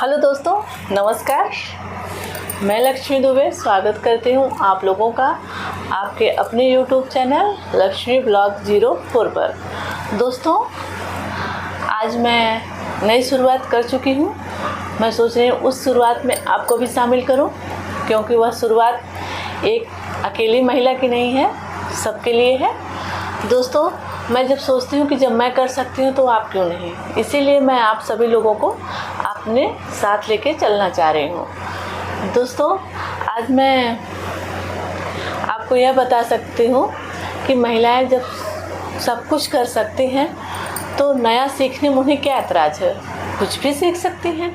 Hello दोस्तों, नमस्कार। मैं लक्ष्मी दुबे स्वागत करती हूँ आप लोगों का आपके अपने YouTube चैनल लक्ष्मी ब्लॉग 04 पर। दोस्तों, आज मैं नई शुरुआत कर चुकी हूँ। मैं सोच रही हूँ उस शुरुआत में आपको भी शामिल करूँ, क्योंकि वह शुरुआत एक अकेली महिला की नहीं है, सबके लिए है। दोस्तों, मैं जब सोचती हूँ कि जब मैं कर सकती हूँ तो आप क्यों नहीं, इसीलिए मैं आप सभी लोगों को अपने साथ लेके चलना चाह रही हूँ। दोस्तों, आज मैं आपको यह बता सकती हूँ कि महिलाएं जब सब कुछ कर सकती हैं तो नया सीखने में उन्हें क्या ऐतराज़ है, कुछ भी सीख सकती हैं।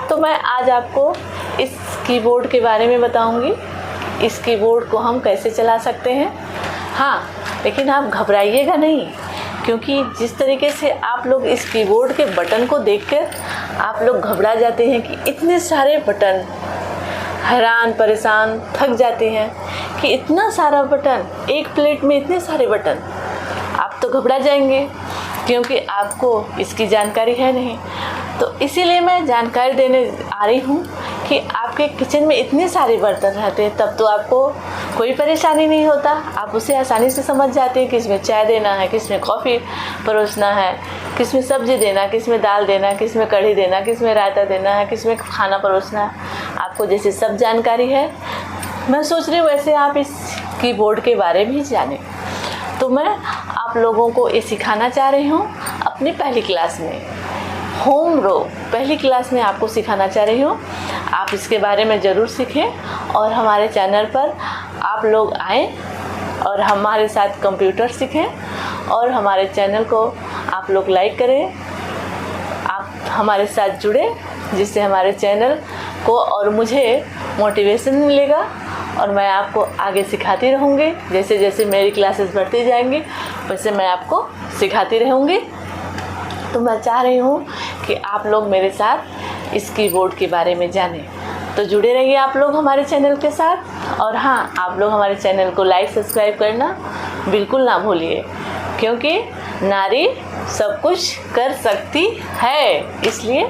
तो मैं आज आपको इस कीबोर्ड के बारे में बताऊँगी, इस कीबोर्ड को हम कैसे चला सकते हैं। हाँ, लेकिन आप घबराइएगा नहीं, क्योंकि जिस तरीके से आप लोग इस कीबोर्ड के बटन को देखकर आप लोग घबरा जाते हैं कि इतने सारे बटन, हैरान परेशान थक जाते हैं कि इतना सारा बटन, एक प्लेट में इतने सारे बटन, आप तो घबरा जाएंगे क्योंकि आपको इसकी जानकारी है नहीं। तो इसीलिए मैं जानकारी देने आ रही हूँ कि आपके किचन में इतने सारे बर्तन रहते हैं, तब तो आपको कोई परेशानी नहीं होता। आप उसे आसानी से समझ जाते हैं, किस में चाय देना है, किस में कॉफ़ी परोसना है, किस में सब्ज़ी देना, किस में दाल देना, किस में कढ़ी देना, किस में रायता देना है, किस में खाना परोसना है। आपको जैसे सब जानकारी है, मैं सोच रही हूँ वैसे आप इस कीबोर्ड के बारे में भी जानें। तो मैं आप लोगों को ये सिखाना चाह रही हूँ अपनी पहली क्लास में, होम रो पहली क्लास में आपको सिखाना चाह रही हूँ। आप इसके बारे में ज़रूर सीखें और हमारे चैनल पर आप लोग आएँ और हमारे साथ कंप्यूटर सीखें और हमारे चैनल को आप लोग लाइक करें, आप हमारे साथ जुड़े, जिससे हमारे चैनल को और मुझे मोटिवेशन मिलेगा और मैं आपको आगे सिखाती रहूँगी। जैसे जैसे मेरी क्लासेस बढ़ती जाएंगी वैसे मैं आपको सिखाती रहूँगी। तो मैं चाह रही हूँ कि आप लोग मेरे साथ इस कीबोर्ड के बारे में जानें। तो जुड़े रहिए आप लोग हमारे चैनल के साथ। और हाँ, आप लोग हमारे चैनल को लाइक सब्सक्राइब करना बिल्कुल ना भूलिए, क्योंकि नारी सब कुछ कर सकती है, इसलिए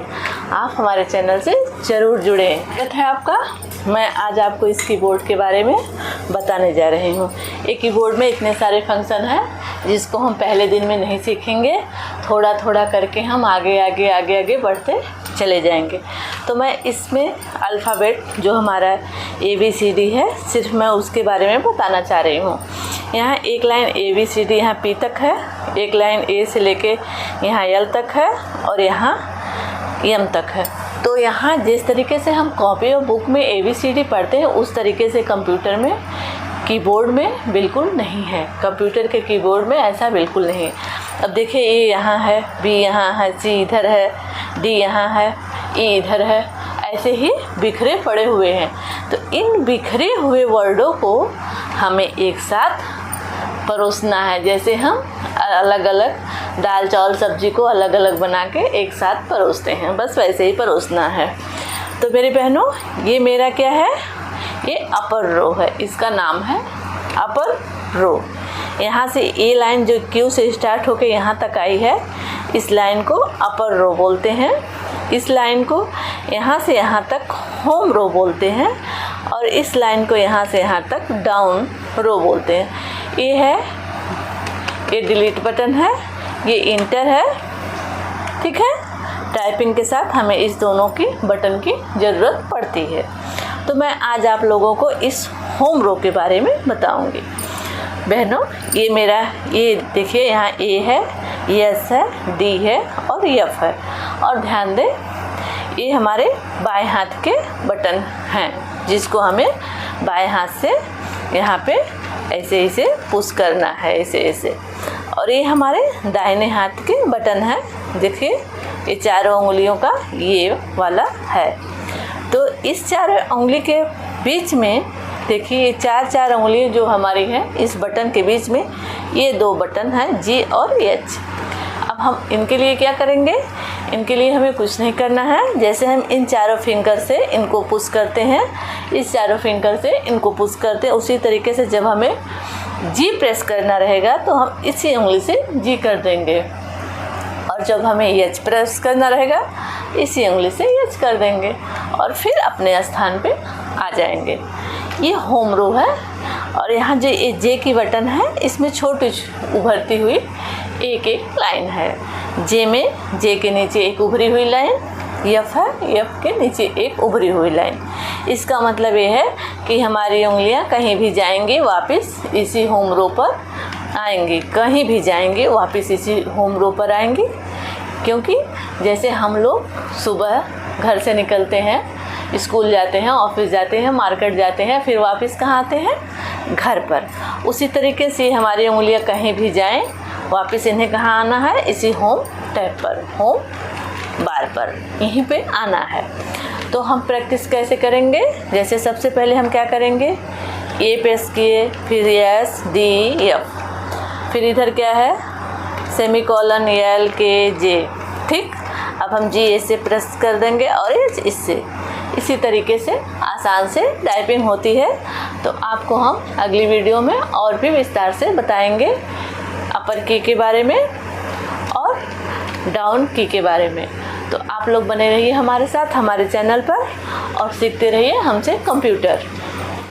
आप हमारे चैनल से ज़रूर जुड़ें। स्वागत है आपका। मैं आज आपको इस कीबोर्ड के बारे में बताने जा रही हूँ। ये कीबोर्ड में इतने सारे फंक्शन हैं जिसको हम पहले दिन में नहीं सीखेंगे, थोड़ा थोड़ा करके हम आगे आगे आगे आगे बढ़ते चले जाएंगे। तो मैं इसमें अल्फ़ाबेट जो हमारा ABCD है, सिर्फ मैं उसके बारे में बताना चाह रही हूँ। यहाँ एक लाइन ABCD यहाँ P तक है, एक लाइन A से लेके यहाँ L तक है और यहाँ M तक है। तो यहाँ जिस तरीके से हम कॉपी और बुक में ABCD पढ़ते हैं, उस तरीके से कंप्यूटर में कीबोर्ड में बिल्कुल नहीं है। कंप्यूटर के कीबोर्ड में ऐसा बिल्कुल नहीं। अब देखिए, A यहाँ है, B यहाँ है, C इधर है, D यहाँ है, E इधर है, ऐसे ही बिखरे पड़े हुए हैं। तो इन बिखरे हुए वर्डों को हमें एक साथ परोसना है। जैसे हम अलग अलग दाल चावल सब्जी को अलग अलग बना के एक साथ परोसते हैं, बस वैसे ही परोसना है। तो मेरी बहनों, ये मेरा क्या है, ये अपर रो है, इसका नाम है अपर रो। यहाँ से ये लाइन जो Q से स्टार्ट होके यहाँ तक आई है, इस लाइन को अपर रो बोलते हैं। इस लाइन को यहाँ से यहाँ तक होम रो बोलते हैं और इस लाइन को यहाँ से यहाँ तक डाउन रो बोलते हैं। ये है, ये डिलीट बटन है, ये इंटर है, ठीक है। टाइपिंग के साथ हमें इस दोनों की बटन की ज़रूरत पड़ती है। तो मैं आज आप लोगों को इस होम रो के बारे में बताऊंगी। बहनों, ये मेरा, ये देखिए यहाँ A है, S है, D है और F है। और ध्यान दें, ये हमारे बाएं हाथ के बटन हैं, जिसको हमें बाएं हाथ से यहाँ पे ऐसे ऐसे पुश करना है, ऐसे ऐसे। और ये हमारे दाहिने हाथ के बटन हैं। देखिए, ये चारों उंगलियों का ये वाला है। तो इस चारों उंगली के बीच में देखिए, ये चार उंगलियां जो हमारी हैं, इस बटन के बीच में ये दो बटन हैं, G और H। अब हम इनके लिए क्या करेंगे, इनके लिए हमें कुछ नहीं करना है। जैसे हम इन चारों फिंगर से इनको पुश करते हैं, इस चारों फिंगर से इनको पुश करते हैं, उसी तरीके से जब हमें G प्रेस करना रहेगा तो हम इसी उंगली से G कर देंगे। और जब हमें एच प्रेस करना रहेगा इसी उंगली से एच कर देंगे और फिर अपने स्थान पे आ जाएंगे। ये होम रो है और यहाँ जो ये जे की बटन है इसमें छोटी उभरती हुई एक एक लाइन है। जे में जे के नीचे एक उभरी हुई लाइन, एफ है, एफ के नीचे एक उभरी हुई लाइन। इसका मतलब ये है कि हमारी उंगलियां कहीं भी जाएंगी वापस इसी होम रो पर आएंगी, कहीं भी जाएंगी वापस इसी होम रो पर आएंगी। क्योंकि जैसे हम लोग सुबह घर से निकलते हैं, स्कूल जाते हैं, ऑफिस जाते हैं, मार्केट जाते हैं, फिर वापस कहाँ आते हैं? घर पर। उसी तरीके से हमारी उंगलियां कहीं भी जाएं वापस इन्हें कहाँ आना है? इसी होम टैब पर, होम बार पर यहीं पे आना है। तो हम प्रैक्टिस कैसे करेंगे? जैसे सबसे पहले हम क्या करेंगे? ए प्रेस किए, फिर एस, डी, एफ, फिर इधर क्या है? सेमीकोलन, एल, के, जे। ठीक, अब हम जी ऐसे प्रेस कर देंगे और एच इससे। इसी तरीके से आसान से टाइपिंग होती है। तो आपको हम अगली वीडियो में और भी विस्तार से बताएंगे अपर की के बारे में और डाउन की के बारे में। तो आप लोग बने रहिए हमारे साथ हमारे चैनल पर और सीखते रहिए हमसे कंप्यूटर।